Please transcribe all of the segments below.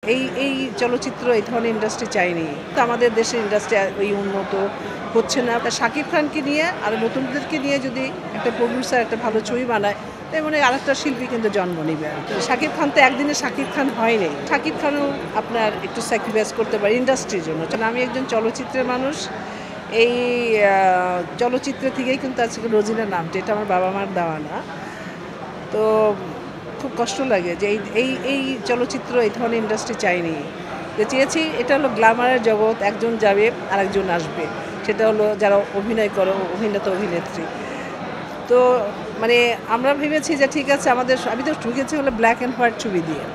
এই চলচ্চিত্র এই ধরনের ইন্ডাস্ট্রি চাইনি। তো আমাদের দেশের ইন্ডাস্ট্রি ওই উন্নত হচ্ছে না। শাকিব খানকে নিয়ে আর নতুনদেরকে নিয়ে যদি একটা প্রডিউসার একটা ভালো ছবি বানায়, তাই মনে হয় আরেকটা শিল্পী কিন্তু জন্ম নেবে। শাকিব খান তো একদিনে শাকিব খান হয়নি। শাকিব খানও আপনার একটু স্যাক্রিফাইস করতে পারে ইন্ডাস্ট্রির জন্য। কারণ আমি একজন চলচ্চিত্রের মানুষ। এই চলচ্চিত্র থেকেই কিন্তু আজকে রোজিনার নামটা, এটা আমার বাবা মার দেওয়া না। তো খুব কষ্ট লাগে যে এই চলচ্চিত্র এই ধরনের ইন্ডাস্ট্রি চাইনি। যে চেয়েছি এটা হলো গ্ল্যামারের জগৎ, একজন যাবে আর একজন আসবে, সেটা হলো যারা অভিনয় করো, অভিনেতা অভিনেত্রী। তো মানে আমরা ভেবেছি যে ঠিক আছে, আমি তো ঢুকেছি হলো ব্ল্যাক অ্যান্ড হোয়াইট ছবি দিয়ে,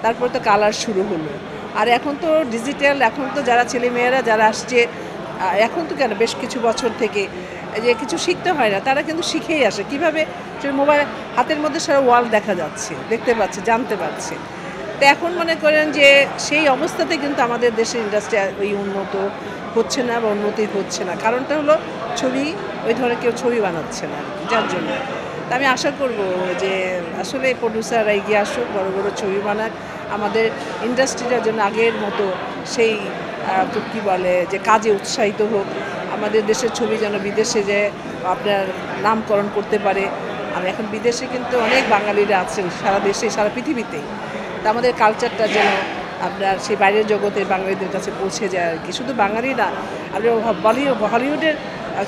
তারপর তো কালার শুরু হলো। আর এখন তো ডিজিটাল, এখন তো যারা ছেলেমেয়েরা যারা আসছে, এখন তো কেন বেশ কিছু বছর থেকে যে কিছু শিখতে হয় না, তারা কিন্তু শিখেই আসে কীভাবে। সে মোবাইল হাতের মধ্যে সারা ওয়ার্ল্ড দেখা যাচ্ছে, দেখতে পাচ্ছে, জানতে পারছে। তো এখন মনে করেন যে সেই অবস্থাতে কিন্তু আমাদের দেশের ইন্ডাস্ট্রি ওই উন্নত হচ্ছে না বা উন্নতি হচ্ছে না। কারণটা হলো ছবি ওই ধরনের কেউ ছবি বানাচ্ছে না, যার জন্য। তা আমি আশা করব যে আসলে প্রডিউসাররা এগিয়ে আসুক, বড় বড় ছবি বানাক, আমাদের ইন্ডাস্ট্রিটার জন্য আগের মতো সেই কী বলে যে কাজে উৎসাহিত হোক। আমাদের দেশের ছবি যেন বিদেশে যে আপনার নামকরণ করতে পারে। আমি এখন বিদেশে কিন্তু অনেক বাঙালিরা আছেন, সারা দেশে সারা পৃথিবীতেই। তা আমাদের কালচারটা যেন আপনার সেই বাইরের জগতের বাঙালিদের কাছে পৌঁছে যায় আর কি। শুধু বাঙালি না, আমরা হলিউডের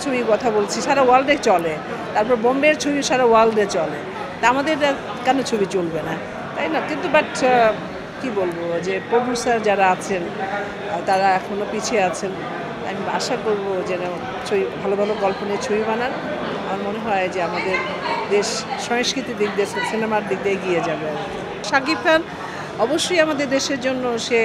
ছবি কথা বলছি, সারা ওয়ার্ল্ডে চলে। তারপর বোম্বের ছবি সারা ওয়ার্ল্ডে চলে। তা আমাদের কেন ছবি চলবে না, তাই না? কিন্তু বাট কী বলবো, যে প্রডিউসার যারা আছেন তারা এখনও পিছিয়ে আছেন। আমি আশা করব যেন ছবি ভালো ভালো গল্প নিয়ে ছবি বানান। আমার মনে হয় যে আমাদের দেশ সংস্কৃতির দিক দিয়ে, সিনেমার দিক দিয়ে এগিয়ে যাবে। শাকিব খান অবশ্যই আমাদের দেশের জন্য সে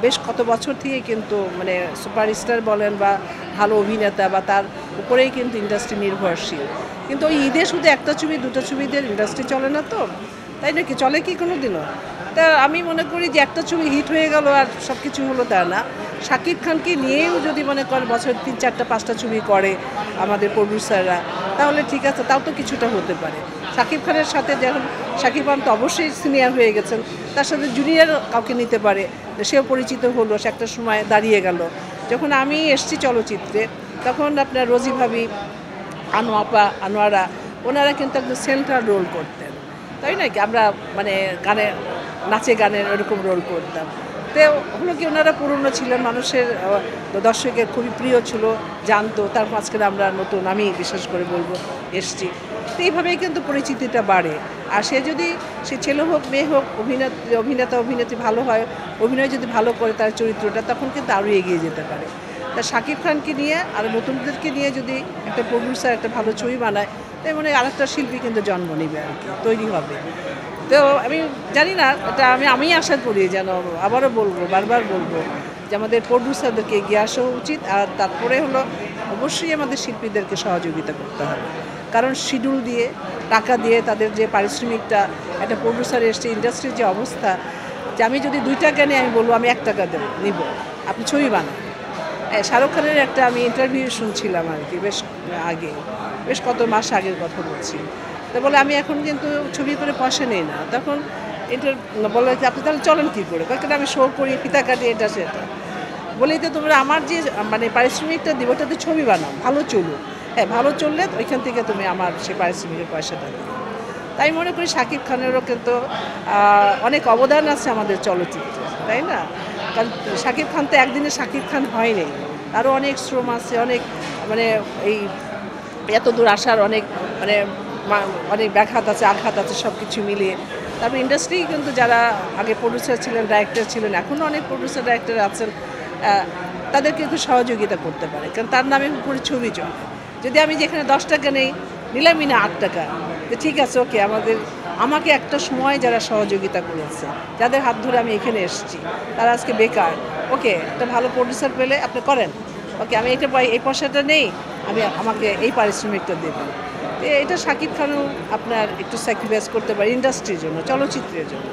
বেশ কত বছর থেকে কিন্তু মানে সুপারস্টার বলেন বা ভালো অভিনেতা, বা তার উপরেই কিন্তু ইন্ডাস্ট্রি নির্ভরশীল। কিন্তু ওই ঈদে শুধু একটা ছবি দুটো ছবিদের ইন্ডাস্ট্রি চলে না তো, তাই নাকি? চলে কি কোনো দিনও? তা আমি মনে করি যে একটা ছবি হিট হয়ে গেল আর সব কিছু হলো তা না। শাকিব খানকে নিয়েও যদি মনে করে বছর 3, 4, 5টা ছবি করে আমাদের প্রডিউসাররা, তাহলে ঠিক আছে, তাও তো কিছুটা হতে পারে। শাকিব খানের সাথে যখন শাকিব খান তো অবশ্যই সিনিয়র হয়ে গেছেন, তার সাথে জুনিয়র কাউকে নিতে পারে, সেও পরিচিত হলো, সে একটা সময় দাঁড়িয়ে গেল। যখন আমি এসছি চলচ্চিত্রে, তখন আপনার রোজি ভাবি, আনোয়ারা, ওনারা কিন্তু একদম সেন্ট্রাল রোল করতেন, তাই না? কি আমরা মানে নাচে গানের ওরকম রোল করতাম। তো হলো কি, ওনারা পুরনো ছিলেন, মানুষের দর্শকের খুবই প্রিয় ছিল, জানতো। তার মাঝখানে আমরা নতুন, আমি বিশেষ করে বলবো, এসছি। তো এইভাবেই কিন্তু পরিচিতিটা বাড়ে। আর সে ছেলে হোক মেয়ে হোক, অভিনেতা অভিনেত্রী ভালো হয়, অভিনয় যদি ভালো করে তার চরিত্রটা, তখন কিন্তু আরও এগিয়ে যেতে পারে। তা শাকিব খানকে নিয়ে আর নতুনদেরকে নিয়ে যদি একটা প্রডিউসার একটা ভালো ছবি বানায়, তাই মনে হয় আরেকটা শিল্পী কিন্তু জন্ম নেবে আর কি, তৈরি হবে। তো আমি জানি না, এটা আমি আশা করি, যেন আবারও বলবো, বারবার বলবো, যে আমাদের প্রডিউসারদেরকে এগিয়ে আসা উচিত। আর তারপরে হলো অবশ্যই আমাদের শিল্পীদেরকে সহযোগিতা করতে হবে। কারণ শিডিউল দিয়ে, টাকা দিয়ে, তাদের যে পারিশ্রমিকটা, একটা প্রডিউসার এসছে, ইন্ডাস্ট্রির যে অবস্থা, যে আমি যদি 2 টাকা নিই, আমি বলবো আমি 1 টাকা নিব, আপনি ছবি বানান। শাহরুখ খানের একটা আমি ইন্টারভিউ শুনছিলাম আর কি, বেশ কত মাস আগের কথা বলছি। তো বলে আমি এখন কিন্তু ছবি করে পয়সা নেই না। তখন বলে যে আপনি তাহলে চলেন কী করে? কারণ আমি শো করি, ফিতা কাটি, এটা সেটা। বলেই তো তোমরা আমার যে মানে পারিশ্রমিকটা দিব, ওটাতে ছবি বানাও, ভালো চলুক। হ্যাঁ, ভালো চললে ওইখান থেকে তুমি আমার সেই পারিশ্রমিকের পয়সাটা দিও। তাই মনে করি শাকিব খানেরও কিন্তু অনেক অবদান আছে আমাদের চলচ্চিত্রে, তাই না? কারণ শাকিব খান তো একদিনে শাকিব খান হয়নি, আরও অনেক শ্রম আছে, অনেক মানে এই এত দূর আসার অনেক মানে অনেক ব্যাঘাত আছে, আঘাত আছে, সব কিছু মিলিয়ে। তারপর ইন্ডাস্ট্রি কিন্তু যারা আগে প্রডিউসার ছিলেন, ডাইরেক্টর ছিলেন, এখনও অনেক প্রডিউসার ডাইরেক্টর আছেন, তাদেরকে একটু সহযোগিতা করতে পারে। কারণ তার নামে উপরে ছবি চলে। যদি আমি যেখানে 10 টাকা নেই, নিলামই না 8 টাকা, তো ঠিক আছে, ওকে, আমাকে একটা সময় যারা সহযোগিতা করেছে, যাদের হাত ধরে আমি এখানে এসেছি, তারা আজকে বেকার। ওকে, একটা ভালো প্রডিউসার পেলে আপনি করেন, ওকে, আমি এই পয়সাটা নেই, আমাকে এই পারিশ্রমিকটা দেবেন। তো এটা শাকিব খানও আপনার একটু স্যাক্রিফাইস করতে পারে ইন্ডাস্ট্রির জন্য, চলচ্চিত্রের জন্য।